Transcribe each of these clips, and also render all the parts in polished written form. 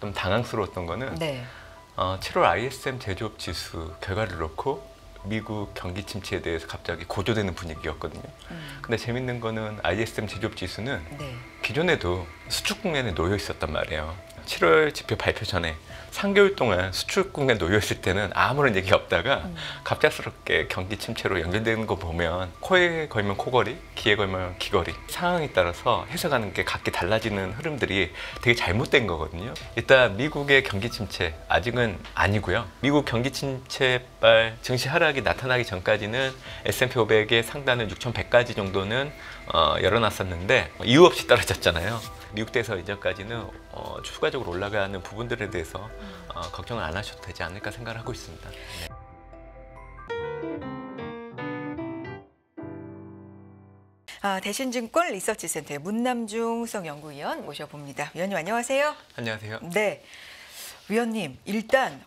좀 당황스러웠던 거는 네. 7월 ISM 제조업 지수 결과를 놓고 미국 경기 침체에 대해서 갑자기 고조되는 분위기였거든요. 근데 재밌는 거는 ISM 제조업 지수는 네. 기존에도 수축 국면에 놓여 있었단 말이에요. 7월 지표 발표 전에 3개월 동안 수축 국면에 놓여 있을 때는 아무런 얘기가 없다가 갑작스럽게 경기 침체로 연결되는 거 보면 코에 걸면 코걸이, 귀에 걸면 귀걸이 상황에 따라서 해석하는 게 각기 달라지는 흐름들이 되게 잘못된 거거든요. 일단 미국의 경기 침체 아직은 아니고요. 미국 경기 침체발 증시 하락이 나타나기 전까지는 S&P 500의 상단은 6,100까지 정도는 열어놨었는데 이유 없이 떨어졌잖아요. 미국에서 이전까지는 추가적으로 올라가는 부분들에 대해서 걱정을 안 하셔도 되지 않을까 생각을 하고 있습니다. 네. 대신증권 리서치센터의 문남중 수석연구위원 모셔봅니다. 위원님 안녕하세요. 안녕하세요. 네, 위원님 일단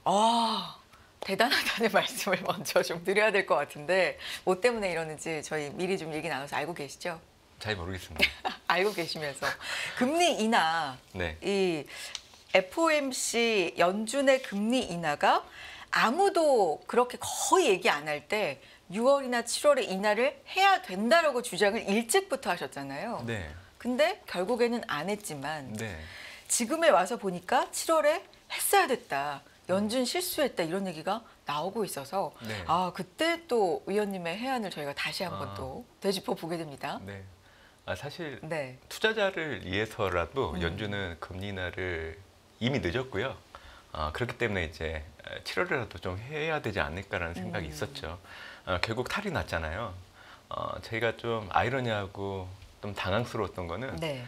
대단하다는 말씀을 먼저 좀 드려야 될 것 같은데 뭐 때문에 이러는지 저희 미리 좀 얘기 나눠서 알고 계시죠? 잘 모르겠습니다. 알고 계시면서 금리 인하, 네. 이 FOMC 연준의 금리 인하가 아무도 그렇게 거의 얘기 안 할 때 6월이나 7월에 인하를 해야 된다라고 주장을 일찍부터 하셨잖아요. 네. 근데 결국에는 안 했지만 네. 지금에 와서 보니까 7월에 했어야 됐다. 연준 실수했다 이런 얘기가 나오고 있어서 네. 그때 또 위원님의 해안을 저희가 다시 한번 또 되짚어 보게 됩니다. 네. 사실 네. 투자자를 위해서라도 연준은 금리 인하를 이미 늦었고요. 그렇기 때문에 이제 7월이라도 좀 해야 되지 않을까라는 생각이 있었죠. 결국 탈이 났잖아요. 저희가 좀 아이러니하고 좀 당황스러웠던 거는 네.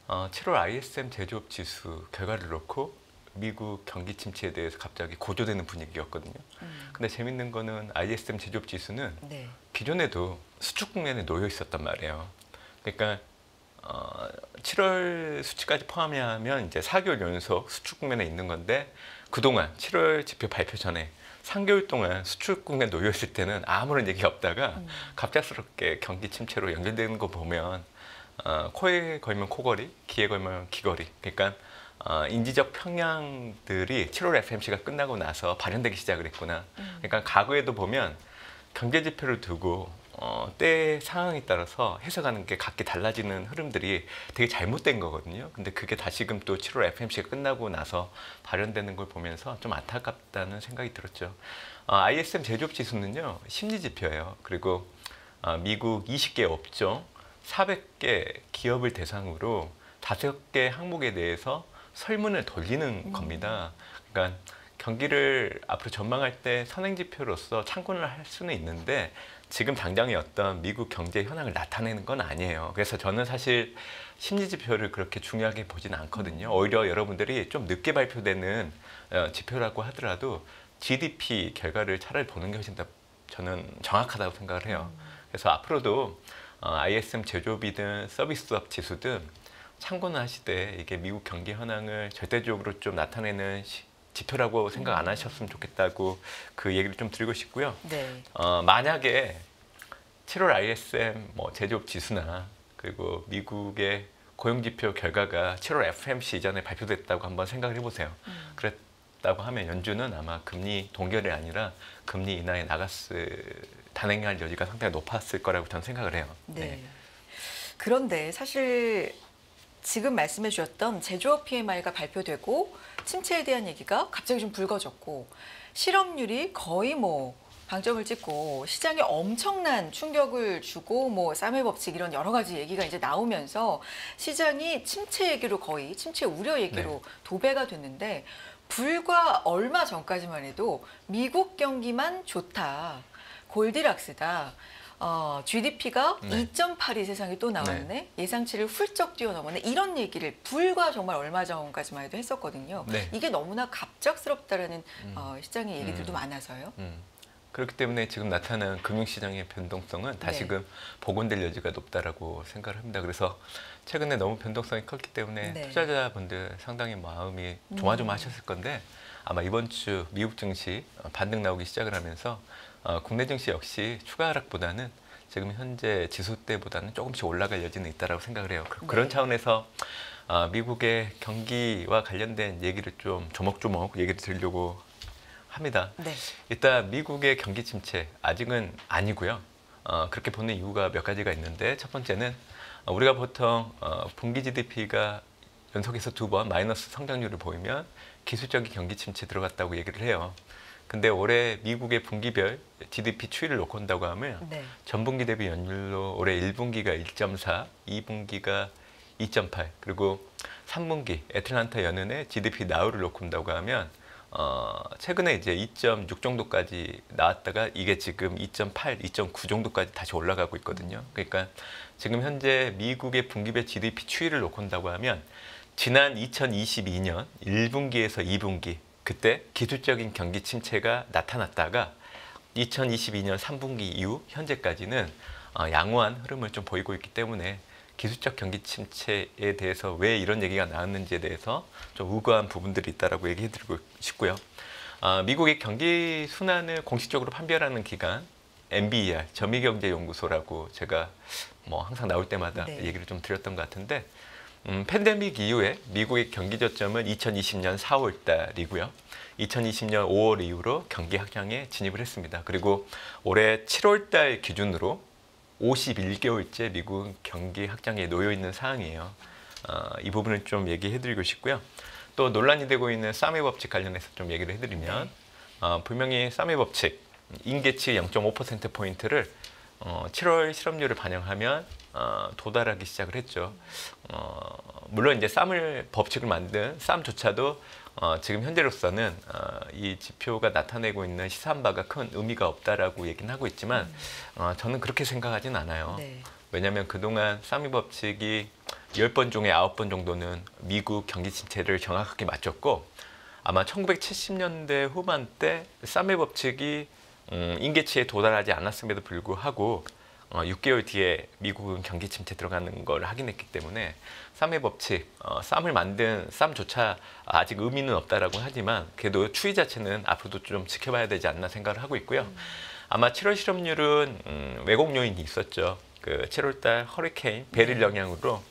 7월 ISM 제조업 지수 결과를 놓고 미국 경기 침체에 대해서 갑자기 고조되는 분위기였거든요. 근데 재밌는 거는 ISM 제조업 지수는 네. 기존에도 수축 국면에 놓여 있었단 말이에요. 그러니까 7월 수치까지 포함하면 이제 4개월 연속 수축 국면에 있는 건데 그동안 7월 지표 발표 전에 3개월 동안 수축 국면에 놓여 있을 때는 아무런 얘기가 없다가 갑작스럽게 경기 침체로 연결되는 거 보면 코에 걸면 코걸이, 귀에 걸면 귀걸이. 그러니까 인지적 평양들이 7월 FMC가 끝나고 나서 발현되기 시작을 했구나. 그러니까 과거에도 보면 경제 지표를 두고 때 상황에 따라서 해석하는 게 각기 달라지는 흐름들이 되게 잘못된 거거든요. 근데 그게 다시금 또 7월 FMC가 끝나고 나서 발현되는 걸 보면서 좀 안타깝다는 생각이 들었죠. ISM 제조업 지수는요, 심리 지표예요. 그리고 미국 20개 업종, 400개 기업을 대상으로 5개 항목에 대해서 설문을 돌리는 겁니다. 그러니까 경기를 앞으로 전망할 때 선행 지표로서 참고를 할 수는 있는데 지금 당장의 어떤 미국 경제 현황을 나타내는 건 아니에요. 그래서 저는 사실 심리 지표를 그렇게 중요하게 보지는 않거든요. 오히려 여러분들이 좀 늦게 발표되는 지표라고 하더라도 GDP 결과를 차라리 보는 게 훨씬 더 저는 정확하다고 생각을 해요. 그래서 앞으로도 ISM 제조업이든 서비스업 지수든 참고는 하시되 이게 미국 경기 현황을 절대적으로 좀 나타내는 지표라고 생각 안 하셨으면 좋겠다고 그 얘기를 좀 드리고 싶고요. 네. 만약에 7월 ISM 제조업 지수나 그리고 미국의 고용지표 결과가 7월 FMC 이전에 발표됐다고 한번 생각을 해보세요. 그랬다고 하면 연준은 아마 금리 동결이 아니라 금리 인하에 단행할 여지가 상당히 높았을 거라고 저는 생각을 해요. 네. 그런데 사실 지금 말씀해 주셨던 제조업 PMI가 발표되고 침체에 대한 얘기가 갑자기 좀 불거졌고 실업률이 거의 방점을 찍고 시장에 엄청난 충격을 주고 싸매 법칙 이런 여러 가지 얘기가 이제 나오면서 시장이 침체 얘기로 거의 침체 우려 얘기로 도배가 됐는데 불과 얼마 전까지만 해도 미국 경기만 좋다. 골디락스다. GDP가 2.8이 세상에 또 나왔네. 예상치를 훌쩍 뛰어넘었네. 이런 얘기를 불과 정말 얼마 전까지만 해도 했었거든요. 이게 너무나 갑작스럽다라는 시장의 얘기들도 많아서요. 그렇기 때문에 지금 나타난 금융시장의 변동성은 다시금 복원될 여지가 높다라고 생각을 합니다. 그래서 최근에 너무 변동성이 컸기 때문에 투자자분들 상당히 마음이 조마조마하셨을 건데 아마 이번 주 미국 증시 반등 나오기 시작을 하면서 국내 증시 역시 추가 하락보다는 지금 현재 지수 때보다는 조금씩 올라갈 여지는 있다라고 생각을 해요. 그런 차원에서 미국의 경기와 관련된 얘기를 좀 조목조목 얘기를 드리려고 합니다. 네. 일단 미국의 경기 침체 아직은 아니고요. 그렇게 보는 이유가 몇 가지가 있는데 첫 번째는 우리가 보통 분기 GDP가 연속해서 2번 마이너스 성장률을 보이면 기술적인 경기 침체 들어갔다고 얘기를 해요. 근데 올해 미국의 분기별 GDP 추이를 놓고 온다고 하면 네. 전분기 대비 연율로 올해 1분기가 1.4, 2분기가 2.8, 그리고 3분기 애틀란타 연은의 GDP 나우를 놓고 온다고 하면 최근에 이제 2.6 정도까지 나왔다가 이게 지금 2.8, 2.9 정도까지 다시 올라가고 있거든요. 그러니까 지금 현재 미국의 분기별 GDP 추이를 놓고 온다고 하면 지난 2022년 1분기에서 2분기 그때 기술적인 경기 침체가 나타났다가 2022년 3분기 이후 현재까지는 양호한 흐름을 좀 보이고 있기 때문에 기술적 경기 침체에 대해서 왜 이런 얘기가 나왔는지에 대해서 좀 우려한 부분들이 있다라고 얘기해드리고 싶고요. 미국의 경기 순환을 공식적으로 판별하는 기관 NBER 전미경제연구소라고 제가 뭐 항상 나올 때마다 네. 얘기를 좀 드렸던 것 같은데 팬데믹 이후에 미국의 경기 저점은 2020년 4월 달이고요. 2020년 5월 이후로 경기 하향에 진입을 했습니다. 그리고 올해 7월 달 기준으로 51개월째 미국 경기 확장에 놓여 있는 상황이에요. 이 부분을 좀 얘기해드리고 싶고요. 또 논란이 되고 있는 싸미 법칙 관련해서 좀 얘기를 해드리면 분명히 싸미 법칙 임계치 0.5%포인트를 7월 실업률을 반영하면 도달하기 시작을 했죠. 물론 이제 쌈을 법칙을 만든 쌈조차도 지금 현재로서는 이 지표가 나타내고 있는 시사한 바가 큰 의미가 없다라고 얘기는 하고 있지만 저는 그렇게 생각하진 않아요. 네. 왜냐하면 그동안 쌈이 법칙이 10번 중에 9번 정도는 미국 경기 침체를 정확하게 맞췄고 아마 1970년대 후반 때 쌈의 법칙이 임계치에 도달하지 않았음에도 불구하고 6개월 뒤에 미국은 경기 침체 들어가는 걸 확인했기 때문에 쌈의 법칙, 쌈을 만든 쌈조차 아직 의미는 없다라고 하지만 그래도 추이 자체는 앞으로도 좀 지켜봐야 되지 않나 생각을 하고 있고요. 아마 7월 실업률은 왜곡 요인이 있었죠. 그 7월달 허리케인 베릴 영향으로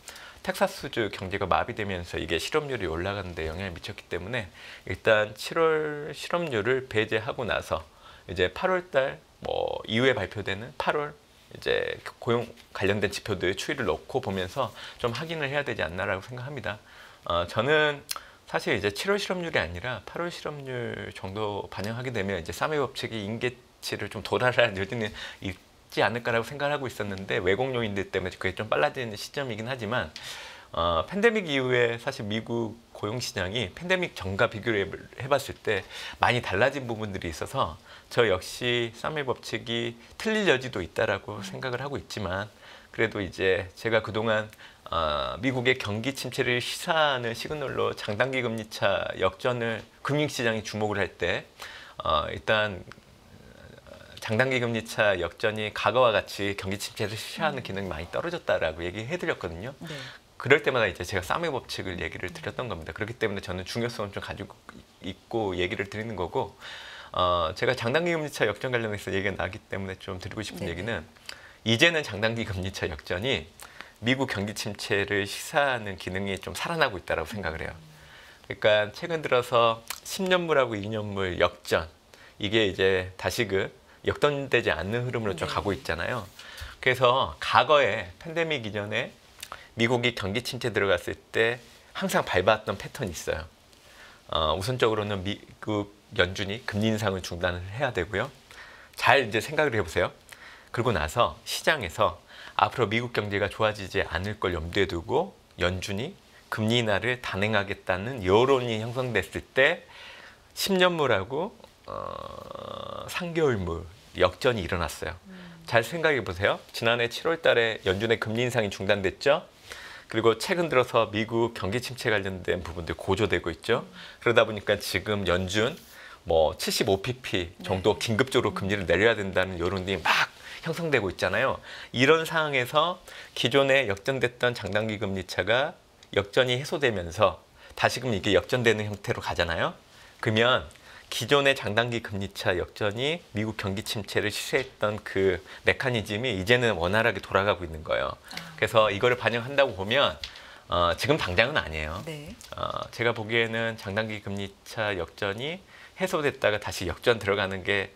텍사스주 경제가 마비되면서 이게 실업률이 올라가는 데 영향을 미쳤기 때문에 일단 7월 실업률을 배제하고 나서 이제 8월달 뭐 이후에 발표되는 8월 이제 고용 관련된 지표들 추이를 놓고 보면서 좀 확인을 해야 되지 않나라고 생각합니다. 저는 사실 이제 7월 실업률이 아니라 8월 실업률 정도 반영하게 되면 이제 쌈의 법칙이 임계치를 좀 도달할 여지는 있지 않을까라고 생각을 하고 있었는데 왜곡 요인들 때문에 그게 좀 빨라지는 시점이긴 하지만 팬데믹 이후에 사실 미국 고용시장이 팬데믹 전과 비교를 해봤을 때 많이 달라진 부분들이 있어서 저 역시 쌈의 법칙이 틀릴 여지도 있다라고 생각을 하고 있지만 그래도 이제 제가 그동안 미국의 경기 침체를 시사하는 시그널로 장단기 금리차 역전을 금융시장이 주목을 할 때 일단 장단기 금리차 역전이 과거와 같이 경기 침체를 시사하는 기능이 많이 떨어졌다라고 얘기해드렸거든요. 네. 그럴 때마다 이제 제가 쌈의 법칙을 얘기를 드렸던 겁니다. 그렇기 때문에 저는 중요성을 좀 가지고 있고 얘기를 드리는 거고 제가 장단기 금리차 역전 관련해서 얘기가 나기 때문에 좀 드리고 싶은 네네. 얘기는 이제는 장단기 금리차 역전이 미국 경기 침체를 시사하는 기능이 좀 살아나고 있다고 생각을 해요. 그러니까 최근 들어서 10년물하고 2년물 역전 이게 이제 다시금 역전되지 않는 흐름으로 좀 네. 가고 있잖아요. 그래서 과거에 팬데믹 이전에 미국이 경기 침체 들어갔을 때 항상 밟았던 패턴이 있어요. 우선적으로는 미국 연준이 금리 인상을 중단을 해야 되고요. 잘 이제 생각을 해보세요. 그러고 나서 시장에서 앞으로 미국 경제가 좋아지지 않을 걸 염두에 두고 연준이 금리 인하를 단행하겠다는 여론이 형성됐을 때 10년물하고 3개월물 역전이 일어났어요. 잘 생각해 보세요. 지난해 7월 달에 연준의 금리 인상이 중단됐죠. 그리고 최근 들어서 미국 경기 침체 관련된 부분들 고조되고 있죠. 그러다 보니까 지금 연준 뭐 75pp 정도 긴급적으로 금리를 내려야 된다는 여론이 막 형성되고 있잖아요. 이런 상황에서 기존에 역전됐던 장단기 금리 차가 역전이 해소되면서 다시금 이게 역전되는 형태로 가잖아요. 그러면 기존의 장단기 금리차 역전이 미국 경기 침체를 시사했던 그 메커니즘이 이제는 원활하게 돌아가고 있는 거예요. 그래서 이거를 반영한다고 보면 지금 당장은 아니에요. 네. 제가 보기에는 장단기 금리차 역전이 해소됐다가 다시 역전 들어가는 게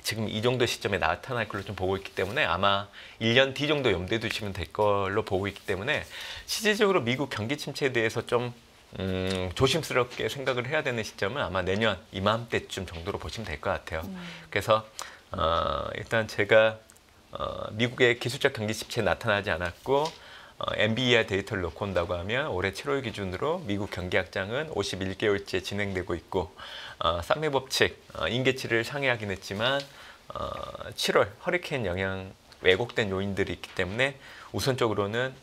지금 이 정도 시점에 나타날 걸로 좀 보고 있기 때문에 아마 1년 뒤 정도 염두에 두시면 될 걸로 보고 있기 때문에 실질적으로 미국 경기 침체에 대해서 좀 조심스럽게 생각을 해야 되는 시점은 아마 내년 이맘때쯤 정도로 보시면 될 것 같아요. 그래서 일단 제가 미국의 기술적 경기 침체 나타나지 않았고 NBER 데이터를 놓고 온다고 하면 올해 7월 기준으로 미국 경기 확장은 51개월째 진행되고 있고 쌍매 법칙 인계치를 상회하긴 했지만 7월 허리케인 영향 왜곡된 요인들이 있기 때문에 우선적으로는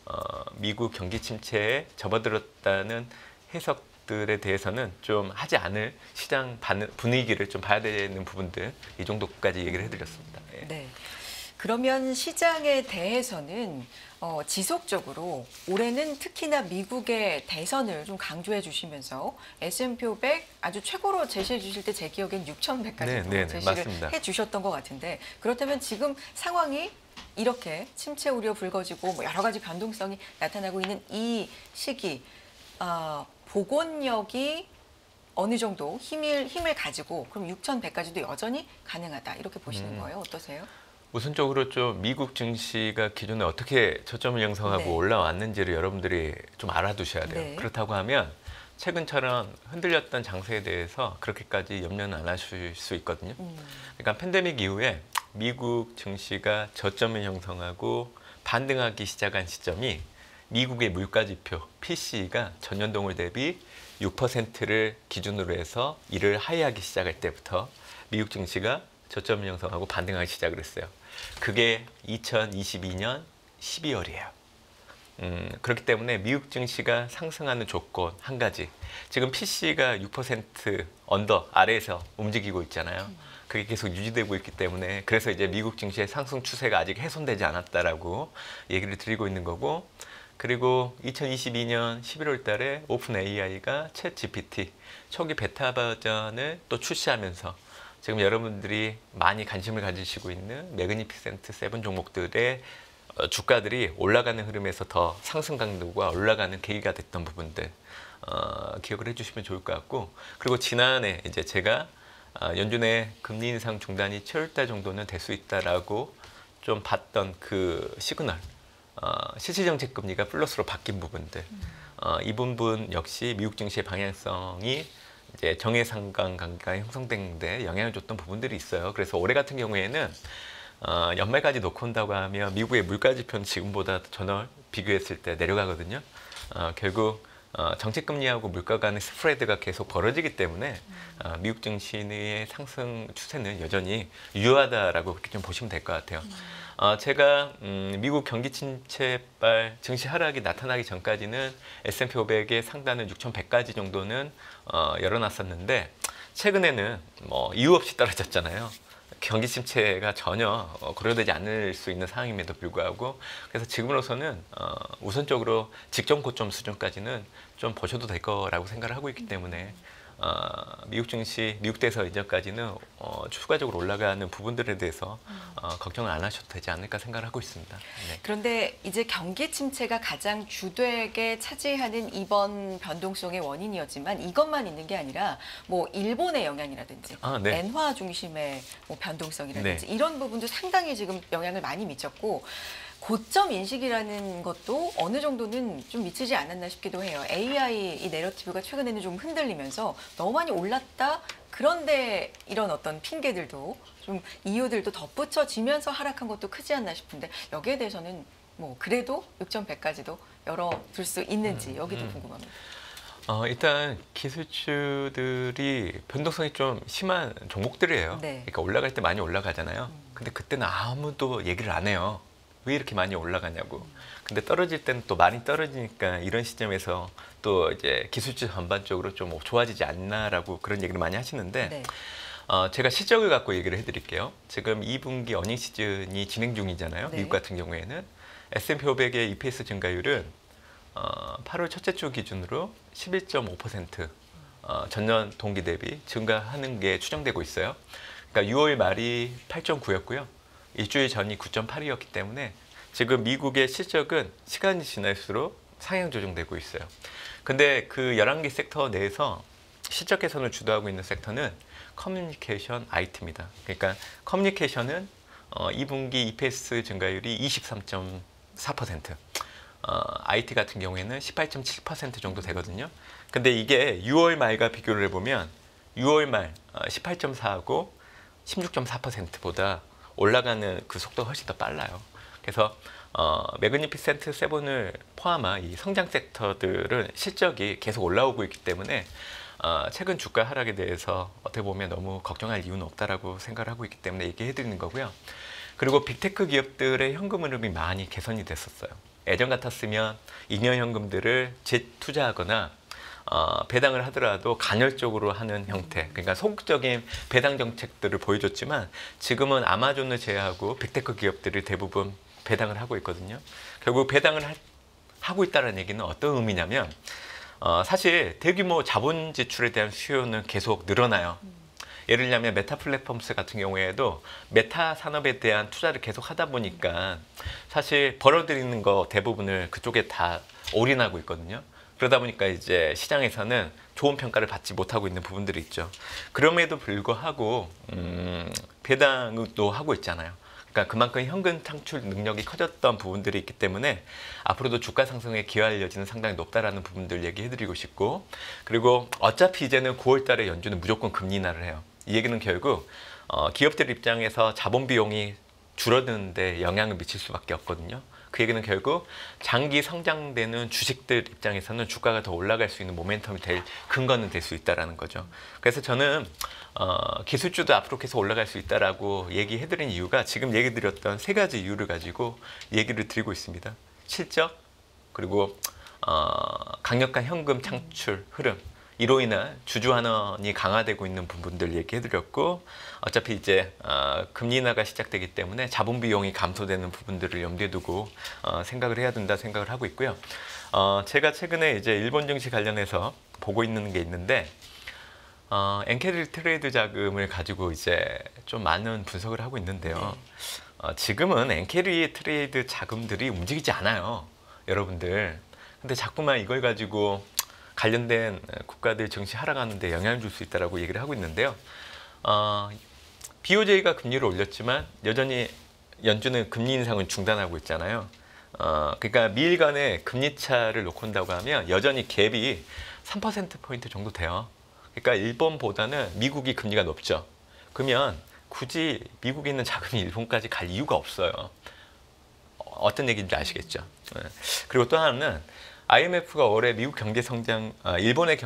미국 경기 침체에 접어들었다는 해석들에 대해서는 좀 하지 않을 시장 분위기를 좀 봐야 되는 부분들 이 정도까지 얘기를 해드렸습니다. 예. 네. 그러면 시장에 대해서는 지속적으로 올해는 특히나 미국의 대선을 좀 강조해 주시면서 S&P 500 아주 최고로 제시해 주실 때 제 기억엔 6,100까지도 제시를 맞습니다. 해 주셨던 것 같은데 그렇다면 지금 상황이 이렇게 침체 우려 불거지고 뭐 여러 가지 변동성이 나타나고 있는 이 시기 복원력이 어느 정도 힘을 가지고 그럼 6,100까지도 여전히 가능하다 이렇게 보시는 거예요? 어떠세요? 우선적으로 좀 미국 증시가 기존에 어떻게 저점을 형성하고 네. 올라왔는지를 여러분들이 좀 알아두셔야 돼요. 네. 그렇다고 하면 최근처럼 흔들렸던 장세에 대해서 그렇게까지 염려는 안 하실 수 있거든요. 그러니까 팬데믹 이후에 미국 증시가 저점을 형성하고 반등하기 시작한 시점이 미국의 물가지표 PCE가 전년동월 대비 6%를 기준으로 해서 이를 하회하기 시작할 때부터 미국 증시가 저점을 형성하고 반등하기 시작을 했어요. 그게 2022년 12월이에요. 그렇기 때문에 미국 증시가 상승하는 조건 한 가지. 지금 PC가 6% 언더 아래에서 움직이고 있잖아요. 그게 계속 유지되고 있기 때문에 그래서 이제 미국 증시의 상승 추세가 아직 훼손되지 않았다라고 얘기를 드리고 있는 거고 그리고 2022년 11월 달에 오픈 AI가 챗 GPT 초기 베타 버전을 또 출시하면서 지금 여러분들이 많이 관심을 가지시고 있는 매그니피센트 7 종목들의 주가들이 올라가는 흐름에서 더 상승 강도가 올라가는 계기가 됐던 부분들 기억을 해주시면 좋을 것 같고 그리고 지난해 이제 제가 연준의 금리 인상 중단이 7월달 정도는 될 수 있다라고 좀 봤던 그 시그널 실질정책 금리가 플러스로 바뀐 부분들 이 부분 역시 미국 증시의 방향성이 이제 정해상관 관계가 형성된 데 영향을 줬던 부분들이 있어요. 그래서 올해 같은 경우에는 연말까지 놓고 온다고 하면 미국의 물가지표는 지금보다 전월 비교했을 때 내려가거든요. 결국 정책금리하고 물가 간의 스프레드가 계속 벌어지기 때문에 미국 증시의 상승 추세는 여전히 유효하다라고 그렇게 좀 보시면 될 것 같아요. 제가 미국 경기 침체발 증시 하락이 나타나기 전까지는 S&P 500의 상단은 6,100까지 정도는 열어놨었는데 최근에는 뭐 이유 없이 떨어졌잖아요. 경기 침체가 전혀 고려되지 않을 수 있는 상황임에도 불구하고 그래서 지금으로서는 우선적으로 직전 고점 수준까지는 좀 보셔도 될 거라고 생각을 하고 있기 때문에 미국 증시 미국 대선 이전까지는 추가적으로 올라가는 부분들에 대해서 걱정을 안 하셔도 되지 않을까 생각을 하고 있습니다. 네. 그런데 이제 경기 침체가 가장 주되게 차지하는 이번 변동성의 원인이었지만 이것만 있는 게 아니라 뭐 일본의 영향이라든지 네. 엔화 중심의 뭐 변동성이라든지 네. 이런 부분도 상당히 지금 영향을 많이 미쳤고 고점 인식이라는 것도 어느 정도는 좀 미치지 않았나 싶기도 해요. AI 이 내러티브가 최근에는 좀 흔들리면서 너무 많이 올랐다. 그런데 이런 어떤 핑계들도 좀 이유들도 덧붙여지면서 하락한 것도 크지 않나 싶은데 여기에 대해서는 뭐 그래도 6,100까지도 열어둘 수 있는지 여기도 궁금합니다. 일단 기술주들이 변동성이 좀 심한 종목들이에요. 네. 그러니까 올라갈 때 많이 올라가잖아요. 근데 그때는 아무도 얘기를 안 해요. 왜 이렇게 많이 올라가냐고. 근데 떨어질 때는 또 많이 떨어지니까 이런 시점에서 또 이제 기술주 전반적으로 좀 좋아지지 않나라고 그런 얘기를 많이 하시는데 네. 제가 실적을 갖고 얘기를 해드릴게요. 지금 2분기 어닝 시즌이 진행 중이잖아요. 네. 미국 같은 경우에는 S&P 500의 EPS 증가율은 8월 첫째 주 기준으로 11.5% 전년 동기 대비 증가하는 게 추정되고 있어요. 그러니까 6월 말이 8.9였고요. 일주일 전이 9.8이었기 때문에 지금 미국의 실적은 시간이 지날수록 상향 조정되고 있어요. 근데 그 11개 섹터 내에서 실적 개선을 주도하고 있는 섹터는 커뮤니케이션, IT입니다. 그러니까 커뮤니케이션은 2분기 EPS 증가율이 23.4%, IT 같은 경우에는 18.7% 정도 되거든요. 근데 이게 6월 말과 비교를 해보면 6월 말 18.4하고 16.4%보다 올라가는 그 속도가 훨씬 더 빨라요. 그래서 매그니피센트 세븐을 포함한 이 성장 섹터들은 실적이 계속 올라오고 있기 때문에 최근 주가 하락에 대해서 어떻게 보면 너무 걱정할 이유는 없다라고 생각을 하고 있기 때문에 얘기해드리는 거고요. 그리고 빅테크 기업들의 현금 흐름이 많이 개선이 됐었어요. 예전 같았으면 잉여 현금들을 재투자하거나 배당을 하더라도 간헐적으로 하는 형태, 그러니까 소극적인 배당 정책들을 보여줬지만 지금은 아마존을 제외하고 빅테크 기업들이 대부분 배당을 하고 있거든요. 결국 배당을 하고 있다는 얘기는 어떤 의미냐면 사실 대규모 자본 지출에 대한 수요는 계속 늘어나요. 예를 들면 메타 플랫폼스 같은 경우에도 메타 산업에 대한 투자를 계속 하다 보니까 사실 벌어들이는 거 대부분을 그쪽에 다 올인하고 있거든요. 그러다 보니까 이제 시장에서는 좋은 평가를 받지 못하고 있는 부분들이 있죠. 그럼에도 불구하고 배당도 하고 있잖아요. 그러니까 그만큼 현금 창출 능력이 커졌던 부분들이 있기 때문에 앞으로도 주가 상승에 기여할 여지는 상당히 높다라는 부분들 얘기해드리고 싶고, 그리고 어차피 이제는 9월 달에 연준은 무조건 금리 인하를 해요. 이 얘기는 결국 기업들 입장에서 자본 비용이 줄어드는데 영향을 미칠 수밖에 없거든요. 그 얘기는 결국 장기 성장되는 주식들 입장에서는 주가가 더 올라갈 수 있는 모멘텀이 될 근거는 될 수 있다라는 거죠. 그래서 저는 기술주도 앞으로 계속 올라갈 수 있다라고 얘기해드린 이유가 지금 얘기 드렸던 세 가지 이유를 가지고 얘기를 드리고 있습니다. 실적, 그리고 강력한 현금 창출 흐름, 이로 인한 주주환원이 강화되고 있는 부분들 얘기해드렸고, 어차피 이제 금리 인하가 시작되기 때문에 자본 비용이 감소되는 부분들을 염두에 두고 생각을 해야 된다 생각을 하고 있고요. 제가 최근에 이제 일본 증시 관련해서 보고 있는 게 있는데, 엔캐리 트레이드 자금을 가지고 이제 좀 많은 분석을 하고 있는데요. 지금은 엔캐리 트레이드 자금들이 움직이지 않아요, 여러분들. 근데 자꾸만 이걸 가지고 관련된 국가들 증시 하락하는 데 영향을 줄 수 있다고 얘기를 하고 있는데요. BOJ가 금리를 올렸지만 여전히 연준은 금리 인상을 중단하고 있잖아요. 그러니까 미일 간의 금리 차를 놓고 온다고 하면 여전히 갭이 3%포인트 정도 돼요. 그러니까 일본보다는 미국이 금리가 높죠. 그러면 굳이 미국에 있는 자금이 일본까지 갈 이유가 없어요. 어떤 얘기인지 아시겠죠? 그리고 또 하나는 IMF가 올해 미국의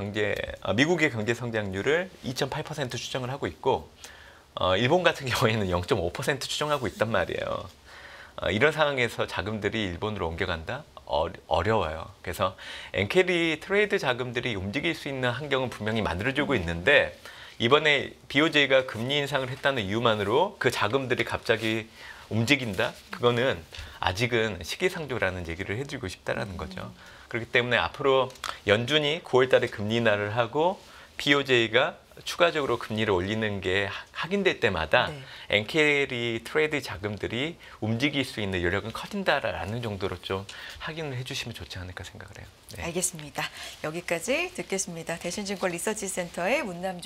경제 성장률을 2.8% 추정을 하고 있고, 일본 같은 경우에는 0.5% 추정하고 있단 말이에요. 이런 상황에서 자금들이 일본으로 옮겨간다? 어려워요. 그래서 엔캐리 트레이드 자금들이 움직일 수 있는 환경은 분명히 만들어지고 있는데, 이번에 BOJ가 금리 인상을 했다는 이유만으로 그 자금들이 갑자기 움직인다? 그거는 아직은 시기상조라는 얘기를 해드리고 싶다라는 거죠. 그렇기 때문에 앞으로 연준이 9월 달에 금리 인하를 하고 BOJ가 추가적으로 금리를 올리는 게 확인될 때마다 엔캐리 트레이드 자금들이 움직일 수 있는 여력은 커진다라는 정도로 좀 확인을 해주시면 좋지 않을까 생각을 해요. 알겠습니다. 여기까지 듣겠습니다. 대신증권 리서치센터의 문남중